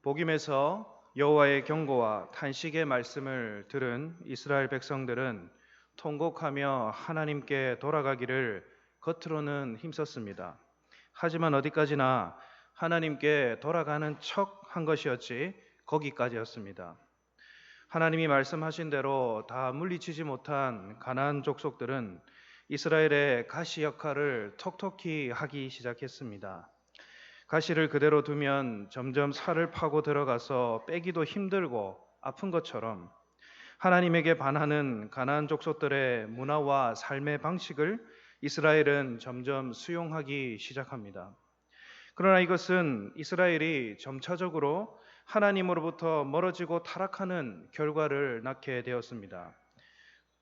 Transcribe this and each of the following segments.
복임에서 여호와의 경고와 탄식의 말씀을 들은 이스라엘 백성들은 통곡하며 하나님께 돌아가기를 겉으로는 힘썼습니다. 하지만 어디까지나 하나님께 돌아가는 척 한 것이었지 거기까지였습니다. 하나님이 말씀하신 대로 다 물리치지 못한 가나안 족속들은 이스라엘의 가시 역할을 톡톡히 하기 시작했습니다. 가시를 그대로 두면 점점 살을 파고 들어가서 빼기도 힘들고 아픈 것처럼 하나님에게 반하는 가나안 족속들의 문화와 삶의 방식을 이스라엘은 점점 수용하기 시작합니다. 그러나 이것은 이스라엘이 점차적으로 하나님으로부터 멀어지고 타락하는 결과를 낳게 되었습니다.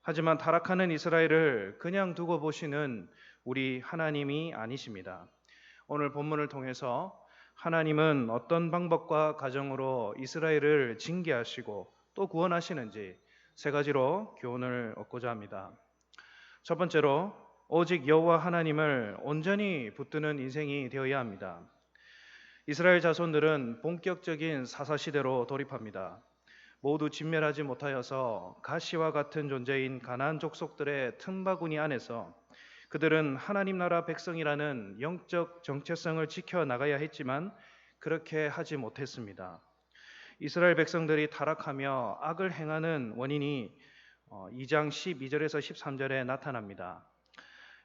하지만 타락하는 이스라엘을 그냥 두고 보시는 우리 하나님이 아니십니다. 오늘 본문을 통해서 하나님은 어떤 방법과 가정으로 이스라엘을 징계하시고 또 구원하시는지 세 가지로 교훈을 얻고자 합니다. 첫 번째로 오직 여호와 하나님을 온전히 붙드는 인생이 되어야 합니다. 이스라엘 자손들은 본격적인 사사시대로 돌입합니다. 모두 진멸하지 못하여서 가시와 같은 존재인 가나안 족속들의 틈바구니 안에서 그들은 하나님 나라 백성이라는 영적 정체성을 지켜나가야 했지만 그렇게 하지 못했습니다. 이스라엘 백성들이 타락하며 악을 행하는 원인이 2장 12절에서 13절에 나타납니다.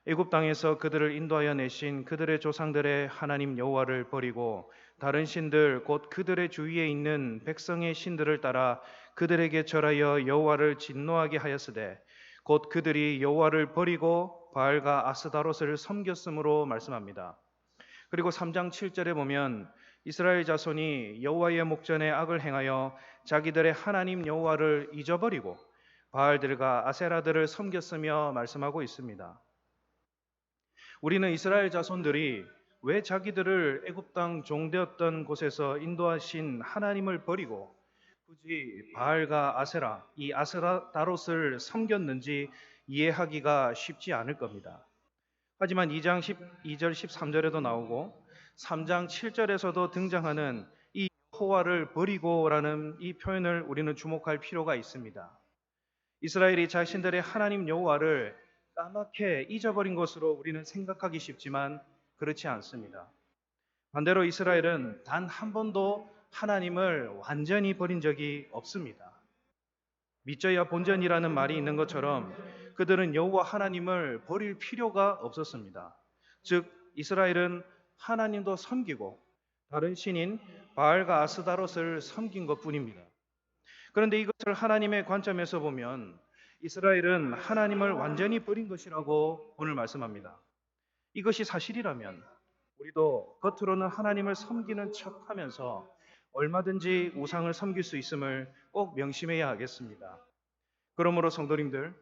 애굽 땅에서 그들을 인도하여 내신 그들의 조상들의 하나님 여호와를 버리고 다른 신들 곧 그들의 주위에 있는 백성의 신들을 따라 그들에게 절하여 여호와를 진노하게 하였으되 곧 그들이 여호와를 버리고 바알과 아스다롯을 섬겼으므로 말씀합니다. 그리고 3장 7절에 보면 이스라엘 자손이 여호와의 목전에 악을 행하여 자기들의 하나님 여호와를 잊어버리고 바알들과 아세라들을 섬겼으며 말씀하고 있습니다. 우리는 이스라엘 자손들이 왜 자기들을 애굽 땅 종되었던 곳에서 인도하신 하나님을 버리고 굳이 바알과 아세라, 이 아스라다롯을 섬겼는지 이해하기가 쉽지 않을 겁니다. 하지만 2장 12절 13절에도 나오고 3장 7절에서도 등장하는 이 여호와를 버리고라는 이 표현을 우리는 주목할 필요가 있습니다. 이스라엘이 자신들의 하나님 여호와를 까맣게 잊어버린 것으로 우리는 생각하기 쉽지만 그렇지 않습니다. 반대로 이스라엘은 단 한 번도 하나님을 완전히 버린 적이 없습니다. 믿져야 본전이라는 말이 있는 것처럼 그들은 여호와 하나님을 버릴 필요가 없었습니다. 즉 이스라엘은 하나님도 섬기고 다른 신인 바알과 아스다롯을 섬긴 것뿐입니다. 그런데 이것을 하나님의 관점에서 보면 이스라엘은 하나님을 완전히 버린 것이라고 오늘 말씀합니다. 이것이 사실이라면 우리도 겉으로는 하나님을 섬기는 척하면서 얼마든지 우상을 섬길 수 있음을 꼭 명심해야 하겠습니다. 그러므로 성도님들,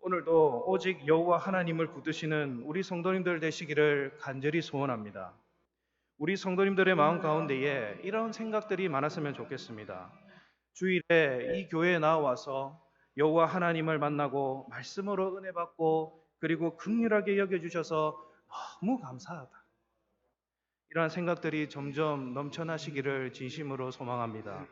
오늘도 오직 여호와 하나님을 붙드시는 우리 성도님들 되시기를 간절히 소원합니다. 우리 성도님들의 마음 가운데에 이런 생각들이 많았으면 좋겠습니다. 주일에 이 교회에 나와서 여호와 하나님을 만나고 말씀으로 은혜 받고 그리고 긍휼하게 여겨주셔서 너무 감사하다. 이러한 생각들이 점점 넘쳐나시기를 진심으로 소망합니다.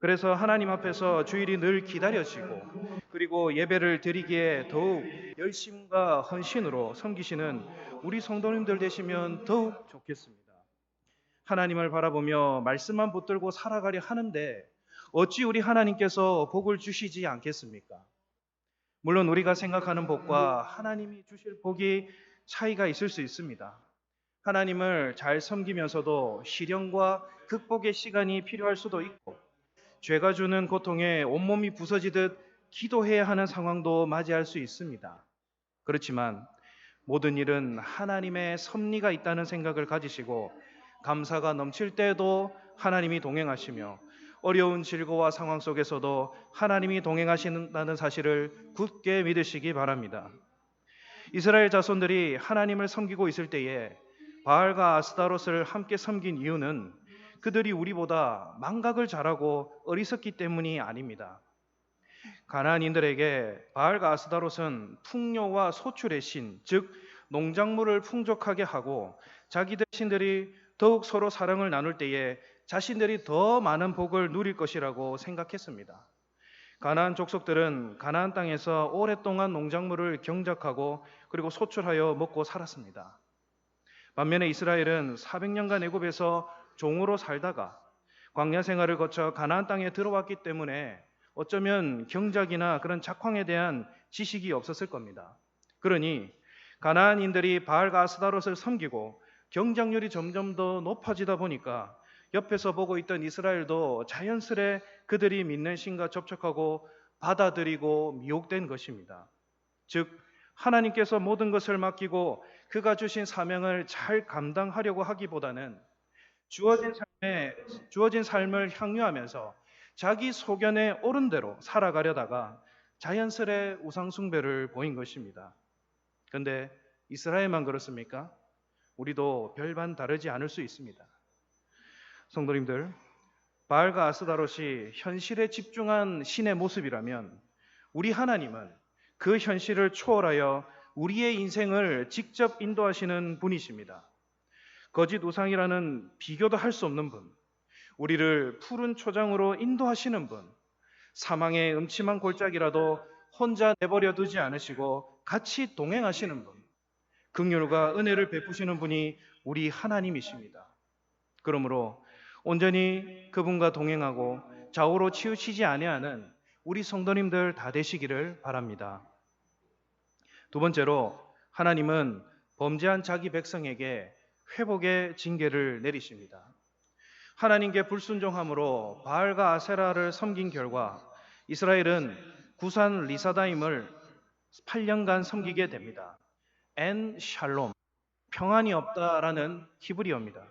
그래서 하나님 앞에서 주일이 늘 기다려지고 그리고 예배를 드리기에 더욱 열심과 헌신으로 섬기시는 우리 성도님들 되시면 더욱 좋겠습니다. 하나님을 바라보며 말씀만 붙들고 살아가려 하는데 어찌 우리 하나님께서 복을 주시지 않겠습니까? 물론 우리가 생각하는 복과 하나님이 주실 복이 차이가 있을 수 있습니다. 하나님을 잘 섬기면서도 시련과 극복의 시간이 필요할 수도 있고 죄가 주는 고통에 온몸이 부서지듯 기도해야 하는 상황도 맞이할 수 있습니다. 그렇지만 모든 일은 하나님의 섭리가 있다는 생각을 가지시고 감사가 넘칠 때에도 하나님이 동행하시며 어려운 질고와 상황 속에서도 하나님이 동행하신다는 사실을 굳게 믿으시기 바랍니다. 이스라엘 자손들이 하나님을 섬기고 있을 때에 바알과 아스다롯을 함께 섬긴 이유는 그들이 우리보다 망각을 잘하고 어리석기 때문이 아닙니다. 가나안인들에게 바알과 아스다롯은 풍요와 소출의 신, 즉 농작물을 풍족하게 하고 자기들 신들이 더욱 서로 사랑을 나눌 때에 자신들이 더 많은 복을 누릴 것이라고 생각했습니다. 가나안 족속들은 가나안 땅에서 오랫동안 농작물을 경작하고 그리고 소출하여 먹고 살았습니다. 반면에 이스라엘은 400년간 애굽에서 종으로 살다가 광야 생활을 거쳐 가나안 땅에 들어왔기 때문에 어쩌면 경작이나 그런 작황에 대한 지식이 없었을 겁니다. 그러니 가나안인들이 바알과 아스다롯을 섬기고 경작률이 점점 더 높아지다 보니까 옆에서 보고 있던 이스라엘도 자연스레 그들이 믿는 신과 접촉하고 받아들이고 미혹된 것입니다. 즉 하나님께서 모든 것을 맡기고 그가 주신 사명을 잘 감당하려고 하기보다는 주어진 삶을 향유하면서 자기 소견에 옳은 대로 살아가려다가 자연스레 우상숭배를 보인 것입니다. 그런데 이스라엘만 그렇습니까? 우리도 별반 다르지 않을 수 있습니다. 성도님들, 바알과 아스다롯이 현실에 집중한 신의 모습이라면 우리 하나님은 그 현실을 초월하여 우리의 인생을 직접 인도하시는 분이십니다. 거짓 우상이라는 비교도 할 수 없는 분, 우리를 푸른 초장으로 인도하시는 분, 사망의 음침한 골짜기라도 혼자 내버려 두지 않으시고 같이 동행하시는 분, 긍휼과 은혜를 베푸시는 분이 우리 하나님이십니다. 그러므로 온전히 그분과 동행하고 좌우로 치우치지 아니하는 우리 성도님들 다 되시기를 바랍니다. 두 번째로 하나님은 범죄한 자기 백성에게 회복의 징계를 내리십니다. 하나님께 불순종함으로 바알과 아세라를 섬긴 결과 이스라엘은 구산 리사다임을 8년간 섬기게 됩니다. 엔 샬롬, 평안이 없다라는 히브리어입니다.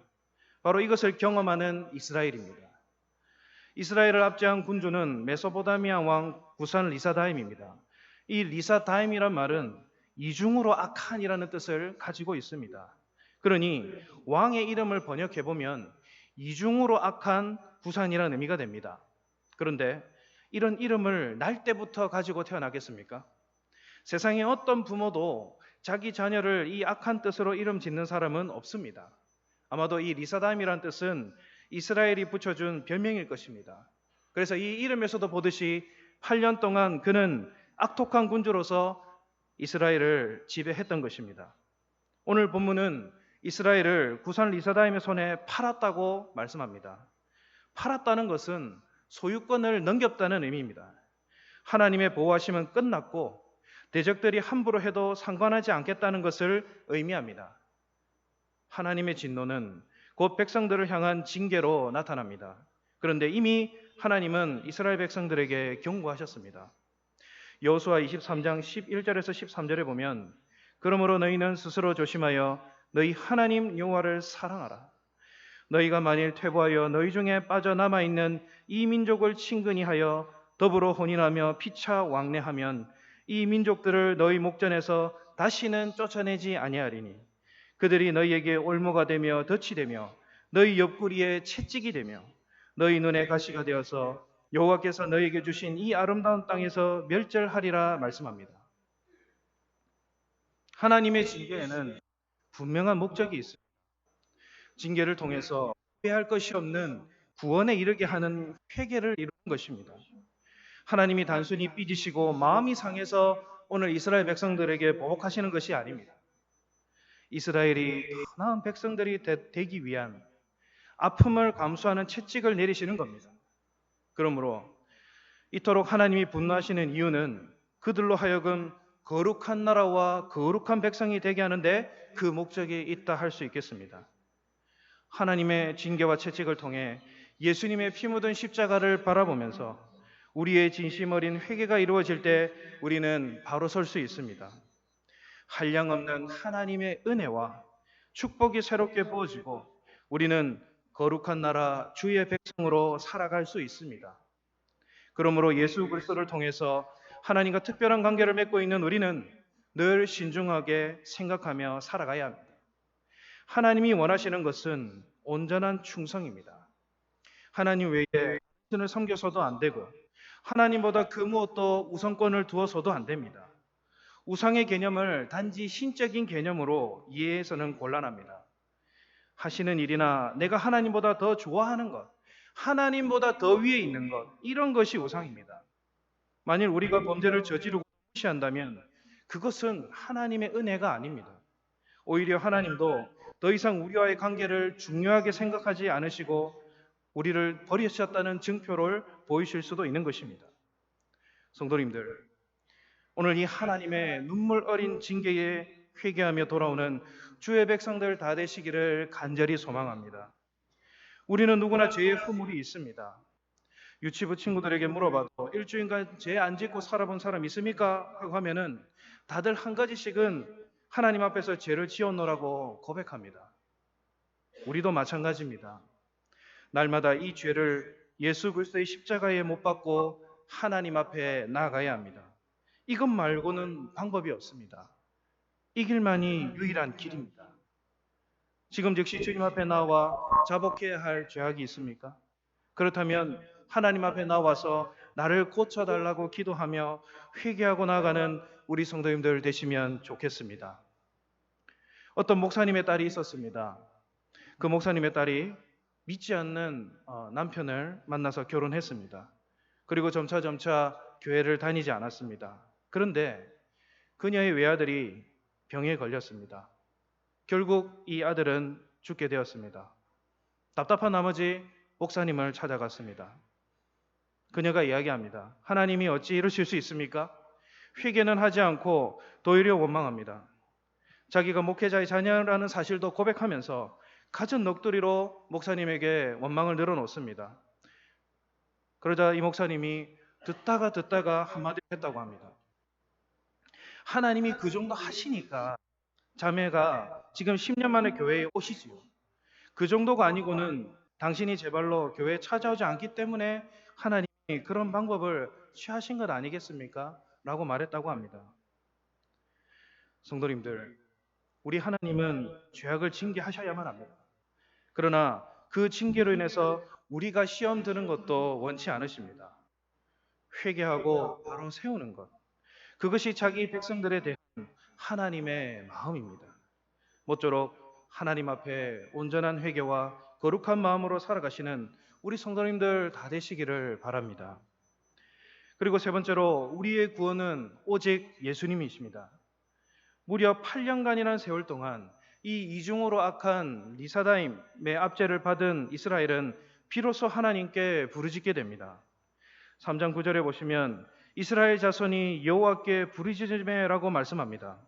바로 이것을 경험하는 이스라엘입니다. 이스라엘을 압제한 군주는 메소포타미아 왕 구산 리사다임입니다. 이 리사다임이란 말은 이중으로 악한이라는 뜻을 가지고 있습니다. 그러니 왕의 이름을 번역해 보면 이중으로 악한 구산이라는 의미가 됩니다. 그런데 이런 이름을 날 때부터 가지고 태어나겠습니까? 세상에 어떤 부모도 자기 자녀를 이 악한 뜻으로 이름 짓는 사람은 없습니다. 아마도 이 리사다임이란 뜻은 이스라엘이 붙여준 별명일 것입니다. 그래서 이 이름에서도 보듯이 8년 동안 그는 악독한 군주로서 이스라엘을 지배했던 것입니다. 오늘 본문은 이스라엘을 구산 리사다임의 손에 팔았다고 말씀합니다. 팔았다는 것은 소유권을 넘겼다는 의미입니다. 하나님의 보호하심은 끝났고 대적들이 함부로 해도 상관하지 않겠다는 것을 의미합니다. 하나님의 진노는 곧 백성들을 향한 징계로 나타납니다. 그런데 이미 하나님은 이스라엘 백성들에게 경고하셨습니다. 여호수아 23장 11절에서 13절에 보면 그러므로 너희는 스스로 조심하여 너희 하나님 여호와를 사랑하라. 너희가 만일 퇴보하여 너희 중에 빠져남아 있는 이 민족을 친근히 하여 더불어 혼인하며 피차 왕래하면 이 민족들을 너희 목전에서 다시는 쫓아내지 아니하리니 그들이 너희에게 올무가 되며 덫이 되며 너희 옆구리에 채찍이 되며 너희 눈에 가시가 되어서 여호와께서 너희에게 주신 이 아름다운 땅에서 멸절하리라 말씀합니다. 하나님의 징계에는 분명한 목적이 있습니다. 징계를 통해서 후회할 것이 없는 구원에 이르게 하는 회개를 이루는 것입니다. 하나님이 단순히 삐지시고 마음이 상해서 오늘 이스라엘 백성들에게 보복하시는 것이 아닙니다. 이스라엘이 더 나은 백성들이 되기 위한 아픔을 감수하는 채찍을 내리시는 겁니다. 그러므로 이토록 하나님이 분노하시는 이유는 그들로 하여금 거룩한 나라와 거룩한 백성이 되게 하는데 그 목적이 있다 할 수 있겠습니다. 하나님의 징계와 채찍을 통해 예수님의 피 묻은 십자가를 바라보면서 우리의 진심 어린 회개가 이루어질 때 우리는 바로 설 수 있습니다. 한량없는 하나님의 은혜와 축복이 새롭게 부어지고 우리는 거룩한 나라 주의 백성으로 살아갈 수 있습니다. 그러므로 예수 그리스도를 통해서 하나님과 특별한 관계를 맺고 있는 우리는 늘 신중하게 생각하며 살아가야 합니다. 하나님이 원하시는 것은 온전한 충성입니다. 하나님 외에 신을 섬겨서도 안 되고 하나님보다 그 무엇도 우선권을 두어서도 안 됩니다. 우상의 개념을 단지 신적인 개념으로 이해해서는 곤란합니다. 하시는 일이나 내가 하나님보다 더 좋아하는 것, 하나님보다 더 위에 있는 것, 이런 것이 우상입니다. 만일 우리가 범죄를 저지르고 무시한다면 그것은 하나님의 은혜가 아닙니다. 오히려 하나님도 더 이상 우리와의 관계를 중요하게 생각하지 않으시고 우리를 버리셨다는 증표를 보이실 수도 있는 것입니다. 성도님들, 오늘 이 하나님의 눈물 어린 징계에 회개하며 돌아오는 주의 백성들 다 되시기를 간절히 소망합니다. 우리는 누구나 죄의 허물이 있습니다. 유치부 친구들에게 물어봐도 일주일간 죄 안 짓고 살아본 사람 있습니까? 하고 하면은 다들 한 가지씩은 하나님 앞에서 죄를 지었노라고 고백합니다. 우리도 마찬가지입니다. 날마다 이 죄를 예수 그리스도의 십자가에 못 박고 하나님 앞에 나아가야 합니다. 이것 말고는 방법이 없습니다. 이 길만이 유일한 길입니다. 지금 즉시 주님 앞에 나와 자복해야 할 죄악이 있습니까? 그렇다면 하나님 앞에 나와서 나를 고쳐달라고 기도하며 회개하고 나아가는 우리 성도님들 되시면 좋겠습니다. 어떤 목사님의 딸이 있었습니다. 그 목사님의 딸이 믿지 않는 남편을 만나서 결혼했습니다. 그리고 점차 교회를 다니지 않았습니다. 그런데 그녀의 외아들이 병에 걸렸습니다. 결국 이 아들은 죽게 되었습니다. 답답한 나머지 목사님을 찾아갔습니다. 그녀가 이야기합니다. 하나님이 어찌 이러실 수 있습니까? 회개는 하지 않고 도리어 원망합니다. 자기가 목회자의 자녀라는 사실도 고백하면서 갖은 넋두리로 목사님에게 원망을 늘어놓습니다. 그러자 이 목사님이 듣다가 한마디 했다고 합니다. 하나님이 그 정도 하시니까 자매가 지금 10년 만에 교회에 오시지요. 그 정도가 아니고는 당신이 제 발로 교회에 찾아오지 않기 때문에 하나님이 그런 방법을 취하신 것 아니겠습니까? 라고 말했다고 합니다. 성도님들, 우리 하나님은 죄악을 징계하셔야만 합니다. 그러나 그 징계로 인해서 우리가 시험 드는 것도 원치 않으십니다. 회개하고 바로 세우는 것, 그것이 자기 백성들에 대한 하나님의 마음입니다. 모쪼록 하나님 앞에 온전한 회개와 거룩한 마음으로 살아가시는 우리 성도님들 다 되시기를 바랍니다. 그리고 세 번째로 우리의 구원은 오직 예수님이십니다. 무려 8년간이라는 세월 동안 이 이중으로 악한 리사다임의 압제를 받은 이스라엘은 비로소 하나님께 부르짖게 됩니다. 3장 9절에 보시면 이스라엘 자손이 여호와께 부르짖으매라고 말씀합니다.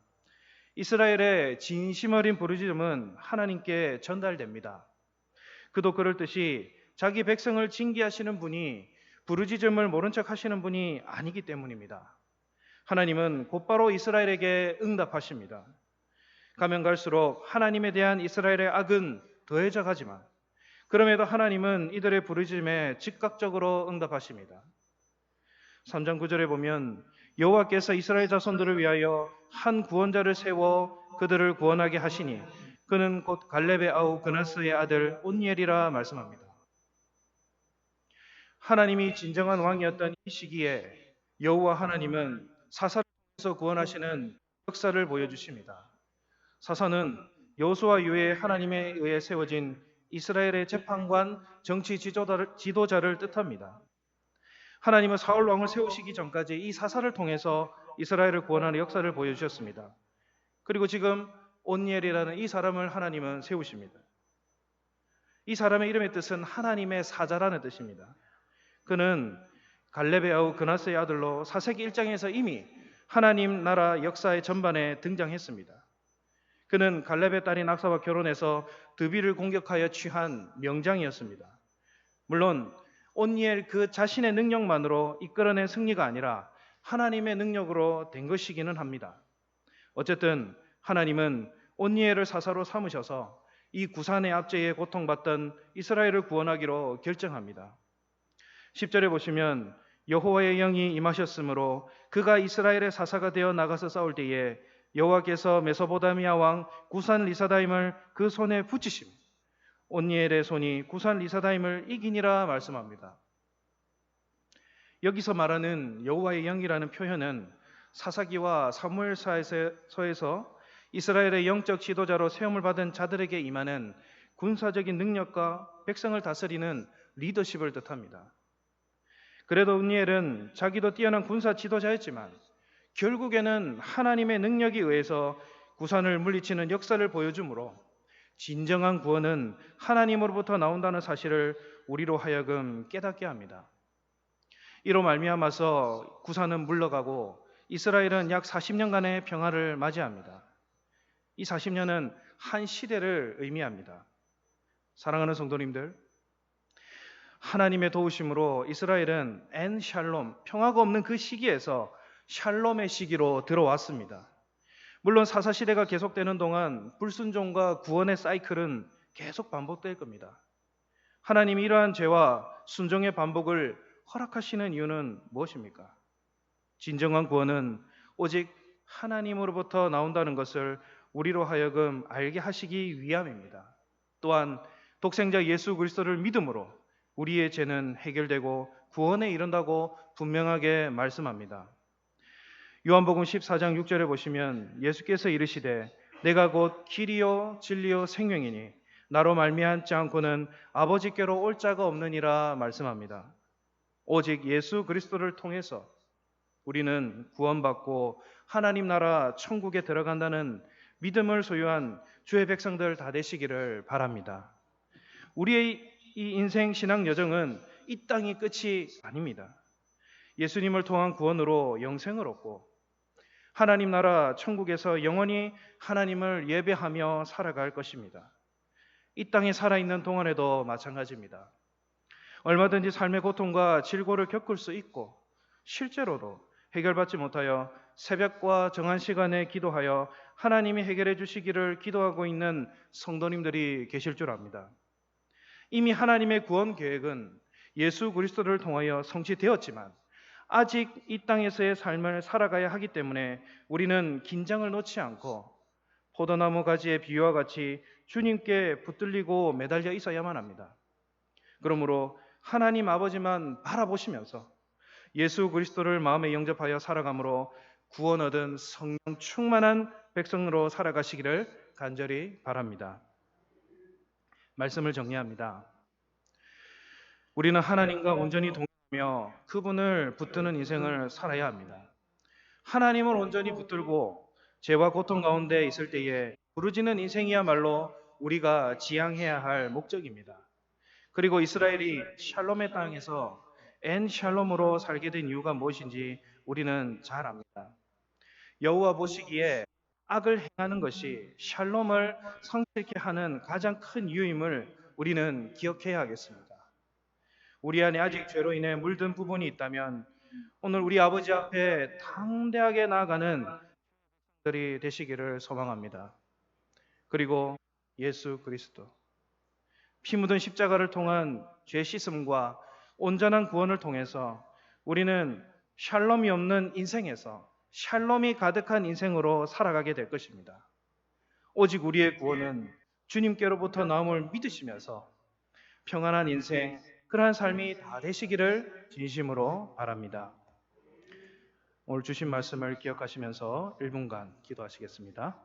이스라엘의 진심 어린 부르짖음은 하나님께 전달됩니다. 그도 그럴 듯이 자기 백성을 징계하시는 분이 부르짖음을 모른 척 하시는 분이 아니기 때문입니다. 하나님은 곧바로 이스라엘에게 응답하십니다. 가면 갈수록 하나님에 대한 이스라엘의 악은 더해져 가지만 그럼에도 하나님은 이들의 부르짖음에 즉각적으로 응답하십니다. 3장 9절에 보면 여호와께서 이스라엘 자손들을 위하여 한 구원자를 세워 그들을 구원하게 하시니 그는 곧 갈렙의 아우 그나스의 아들 온니엘이라 말씀합니다. 하나님이 진정한 왕이었던 이 시기에 여호와 하나님은 사사를 통해서 구원하시는 역사를 보여주십니다. 사사는 여호수아 이후에 하나님에 의해 세워진 이스라엘의 재판관, 정치 지도자를 뜻합니다. 하나님은 사울 왕을 세우시기 전까지 이 사사를 통해서 이스라엘을 구원하는 역사를 보여주셨습니다. 그리고 지금 온니엘이라는 이 사람을 하나님은 세우십니다. 이 사람의 이름의 뜻은 하나님의 사자라는 뜻입니다. 그는 갈렙의 아우 그나스의 아들로 사세기 1장에서 이미 하나님 나라 역사의 전반에 등장했습니다. 그는 갈렙의 딸인 악사와 결혼해서 드비를 공격하여 취한 명장이었습니다. 물론 온니엘 그 자신의 능력만으로 이끌어낸 승리가 아니라 하나님의 능력으로 된 것이기는 합니다. 어쨌든 하나님은 온니엘을 사사로 삼으셔서 이 구산의 압제에 고통받던 이스라엘을 구원하기로 결정합니다. 10절에 보시면 여호와의 영이 임하셨으므로 그가 이스라엘의 사사가 되어 나가서 싸울 때에 여호와께서 메소포다미아 왕 구산 리사다임을 그 손에 붙이심 온니엘의 손이 구산 리사다임을 이기니라 말씀합니다. 여기서 말하는 여호와의 영이라는 표현은 사사기와 사무엘서에서 이스라엘의 영적 지도자로 세움을 받은 자들에게 임하는 군사적인 능력과 백성을 다스리는 리더십을 뜻합니다. 그래도 은니엘은 자기도 뛰어난 군사 지도자였지만 결국에는 하나님의 능력에 의해서 구산을 물리치는 역사를 보여주므로 진정한 구원은 하나님으로부터 나온다는 사실을 우리로 하여금 깨닫게 합니다. 이로 말미암아서 구산은 물러가고 이스라엘은 약 40년간의 평화를 맞이합니다. 이 40년은 한 시대를 의미합니다. 사랑하는 성도님들, 하나님의 도우심으로 이스라엘은 엔 샬롬, 평화가 없는 그 시기에서 샬롬의 시기로 들어왔습니다. 물론 사사시대가 계속되는 동안 불순종과 구원의 사이클은 계속 반복될 겁니다. 하나님이 이러한 죄와 순종의 반복을 허락하시는 이유는 무엇입니까? 진정한 구원은 오직 하나님으로부터 나온다는 것을 우리로 하여금 알게 하시기 위함입니다. 또한 독생자 예수 그리스도를 믿음으로 우리의 죄는 해결되고 구원에 이른다고 분명하게 말씀합니다. 요한복음 14장 6절에 보시면 예수께서 이르시되 내가 곧 길이요 진리요 생명이니 나로 말미암지 않고는 아버지께로 올 자가 없느니라 말씀합니다. 오직 예수 그리스도를 통해서 우리는 구원받고 하나님 나라 천국에 들어간다는 믿음을 소유한 주의 백성들 다 되시기를 바랍니다. 우리의 이 인생 신앙 여정은 이 땅이 끝이 아닙니다. 예수님을 통한 구원으로 영생을 얻고 하나님 나라 천국에서 영원히 하나님을 예배하며 살아갈 것입니다. 이 땅에 살아있는 동안에도 마찬가지입니다. 얼마든지 삶의 고통과 질고를 겪을 수 있고 실제로도 해결받지 못하여 새벽과 정한 시간에 기도하여 하나님이 해결해 주시기를 기도하고 있는 성도님들이 계실 줄 압니다. 이미 하나님의 구원 계획은 예수 그리스도를 통하여 성취되었지만 아직 이 땅에서의 삶을 살아가야 하기 때문에 우리는 긴장을 놓지 않고 포도나무 가지의 비유와 같이 주님께 붙들리고 매달려 있어야만 합니다. 그러므로 하나님 아버지만 바라보시면서 예수 그리스도를 마음에 영접하여 살아감으로 구원 얻은 성령 충만한 백성으로 살아가시기를 간절히 바랍니다. 말씀을 정리합니다. 우리는 하나님과 온전히 동행하며 그분을 붙드는 인생을 살아야 합니다. 하나님을 온전히 붙들고 죄와 고통 가운데 있을 때에 부르짖는 인생이야말로 우리가 지향해야 할 목적입니다. 그리고 이스라엘이 샬롬의 땅에서 엔 샬롬으로 살게 된 이유가 무엇인지 우리는 잘 압니다. 여호와 보시기에 악을 행하는 것이 샬롬을 상실케 하는 가장 큰 이유임을 우리는 기억해야 하겠습니다. 우리 안에 아직 죄로 인해 물든 부분이 있다면 오늘 우리 아버지 앞에 당대하게 나아가는 들이 되시기를 소망합니다. 그리고 예수 그리스도 피 묻은 십자가를 통한 죄 씻음과 온전한 구원을 통해서 우리는 샬롬이 없는 인생에서 샬롬이 가득한 인생으로 살아가게 될 것입니다. 오직 우리의 구원은 주님께로부터 나옴을 믿으시면서 평안한 인생, 그러한 삶이 다 되시기를 진심으로 바랍니다. 오늘 주신 말씀을 기억하시면서 1분간 기도하시겠습니다.